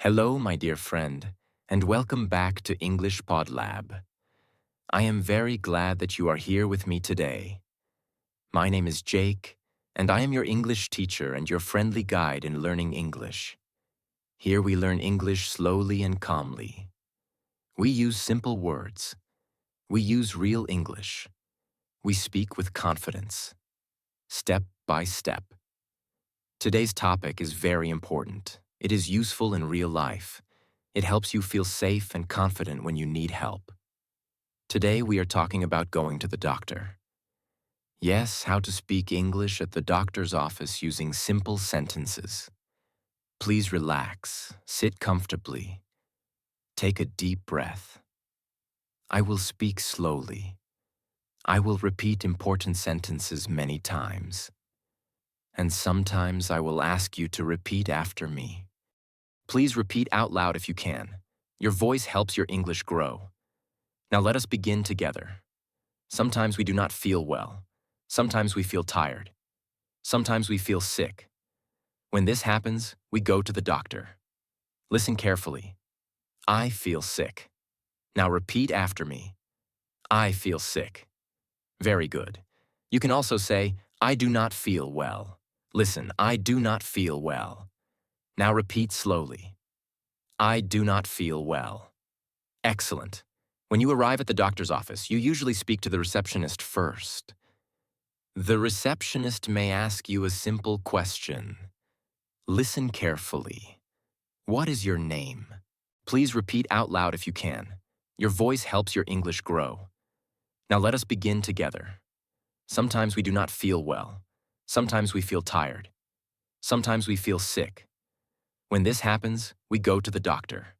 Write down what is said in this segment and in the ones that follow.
Hello, my dear friend, and welcome back to English Podlab. I am very glad that you are here with me today. My name is Jake, and I am your English teacher and your friendly guide in learning English. Here we learn English slowly and calmly. We use simple words. We use real English. We speak with confidence, step by step. Today's topic is very important. It is useful in real life. It helps you feel safe and confident when you need help. Today we are talking about going to the doctor. Yes, how to speak English at the doctor's office using simple sentences. Please relax, sit comfortably, take a deep breath. I will speak slowly. I will repeat important sentences many times. And sometimes I will ask you to repeat after me. Please repeat out loud if you can. Your voice helps your English grow. Now let us begin together. Sometimes we do not feel well. Sometimes we feel tired. Sometimes we feel sick. When this happens, we go to the doctor. Listen carefully. I feel sick. Now repeat after me. I feel sick. Very good. You can also say, I do not feel well. Listen, I do not feel well. Now repeat slowly. I do not feel well. Excellent. When you arrive at the doctor's office, you usually speak to the receptionist first. The receptionist may ask you a simple question. Listen carefully. What is your name? Please repeat out loud if you can. Your voice helps your English grow. Now let us begin together. Sometimes we do not feel well. Sometimes we feel tired. Sometimes we feel sick. When this happens, we go to the doctor.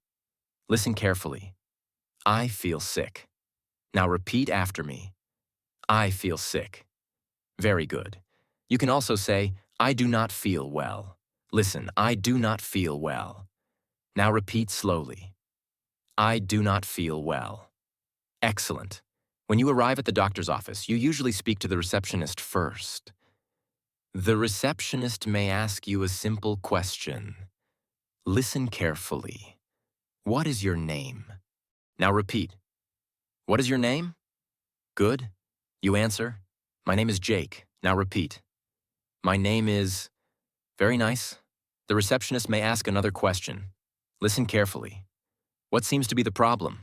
Listen carefully. I feel sick. Now repeat after me. I feel sick. Very good. You can also say, I do not feel well. Listen, I do not feel well. Now repeat slowly. I do not feel well. Excellent. When you arrive at the doctor's office, you usually speak to the receptionist first. The receptionist may ask you a simple question. Listen carefully. What is your name? Now repeat. What is your name? Good. You answer. My name is Jake. Now repeat. My name is... Very nice. The receptionist may ask another question. Listen carefully. What seems to be the problem?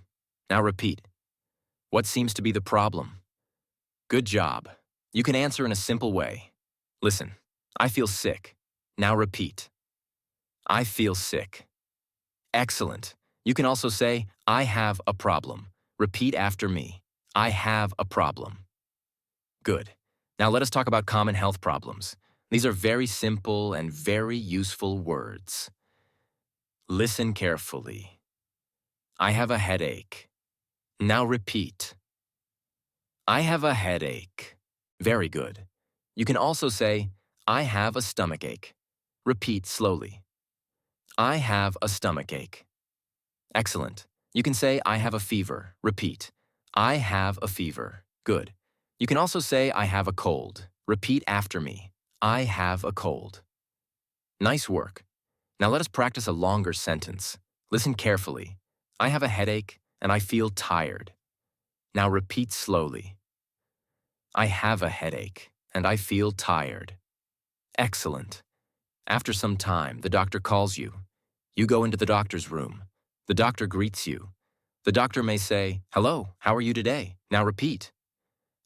Now repeat. What seems to be the problem? Good job. You can answer in a simple way. Listen, I feel sick. Now repeat. I feel sick. Excellent. You can also say, I have a problem. Repeat after me. I have a problem. Good. Now let us talk about common health problems. These are very simple and very useful words. Listen carefully. I have a headache. Now repeat. I have a headache. Very good. You can also say, I have a stomachache. Repeat slowly. I have a stomachache. Excellent. You can say, I have a fever. Repeat. I have a fever. Good. You can also say, I have a cold. Repeat after me. I have a cold. Nice work. Now let us practice a longer sentence. Listen carefully. I have a headache and I feel tired. Now repeat slowly. I have a headache and I feel tired. Excellent. After some time, the doctor calls you. You go into the doctor's room. The doctor greets you. The doctor may say, Hello, how are you today? Now repeat.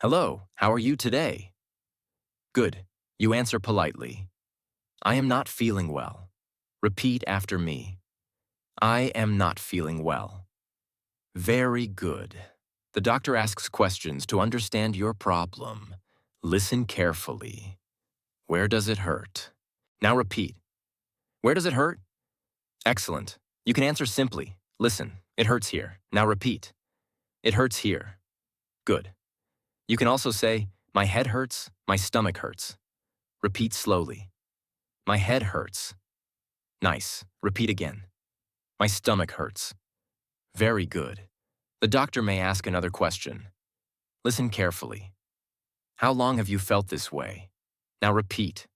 Hello, how are you today? Good. You answer politely. I am not feeling well. Repeat after me. I am not feeling well. Very good. The doctor asks questions to understand your problem. Listen carefully. Where does it hurt? Now repeat. Where does it hurt? Excellent. You can answer simply. Listen, it hurts here. Now repeat. It hurts here. Good. You can also say, my head hurts, my stomach hurts. Repeat slowly. My head hurts. Nice. Repeat again. My stomach hurts. Very good. The doctor may ask another question. Listen carefully. How long have you felt this way? Now repeat.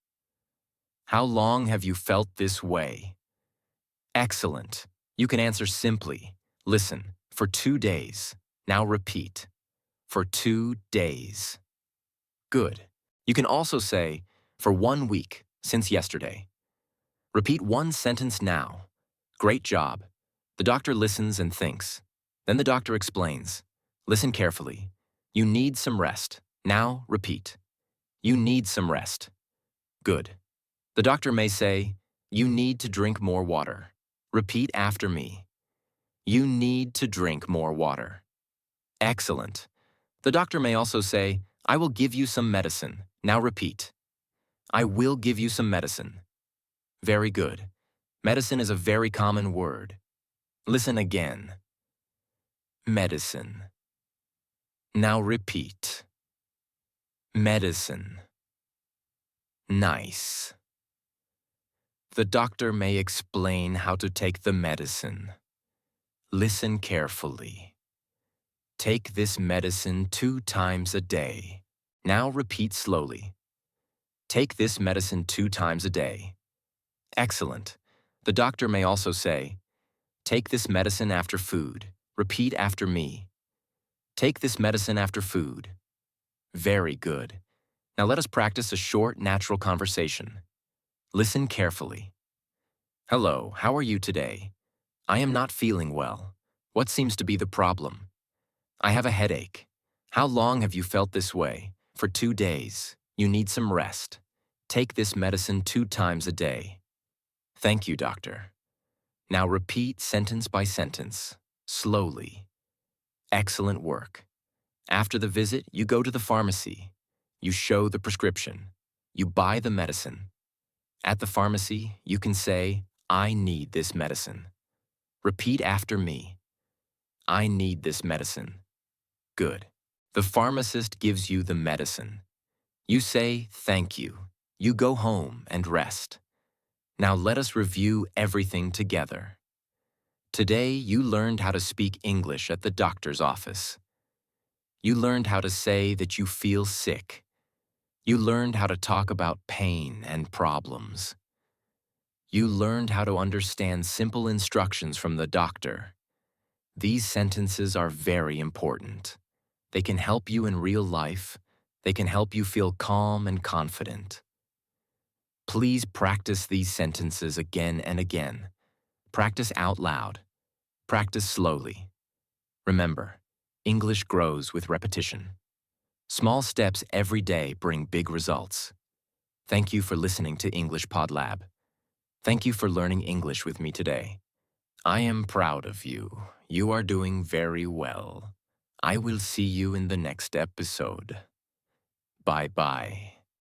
How long have you felt this way? Excellent. You can answer simply. Listen, for 2 days. Now repeat. For 2 days. Good. You can also say, for 1 week, since yesterday. Repeat one sentence now. Great job. The doctor listens and thinks. Then the doctor explains. Listen carefully. You need some rest. Now repeat. You need some rest. Good. The doctor may say, you need to drink more water. Repeat after me. You need to drink more water. Excellent. The doctor may also say, I will give you some medicine. Now repeat. I will give you some medicine. Very good. Medicine is a very common word. Listen again. Medicine. Now repeat. Medicine. Nice. The doctor may explain how to take the medicine. Listen carefully. Take this medicine 2 times a day. Now repeat slowly. Take this medicine 2 times a day. Excellent. The doctor may also say, take this medicine after food. Repeat after me. Take this medicine after food. Very good. Now let us practice a short, natural conversation. Listen carefully. Hello, how are you today? I am not feeling well. What seems to be the problem? I have a headache. How long have you felt this way? For 2 days. You need some rest. Take this medicine 2 times a day. Thank you, doctor. Now repeat sentence by sentence, slowly. Excellent work. After the visit, you go to the pharmacy. You show the prescription. You buy the medicine. At the pharmacy, you can say, I need this medicine. Repeat after me. I need this medicine. Good. The pharmacist gives you the medicine. You say, thank you. You go home and rest. Now let us review everything together. Today, you learned how to speak English at the doctor's office. You learned how to say that you feel sick. You learned how to talk about pain and problems. You learned how to understand simple instructions from the doctor. These sentences are very important. They can help you in real life. They can help you feel calm and confident. Please practice these sentences again and again. Practice out loud. Practice slowly. Remember, English grows with repetition. Small steps every day bring big results. Thank you for listening to English Podlab. Thank you for learning English with me today. I am proud of you. You are doing very well. I will see you in the next episode. Bye-bye.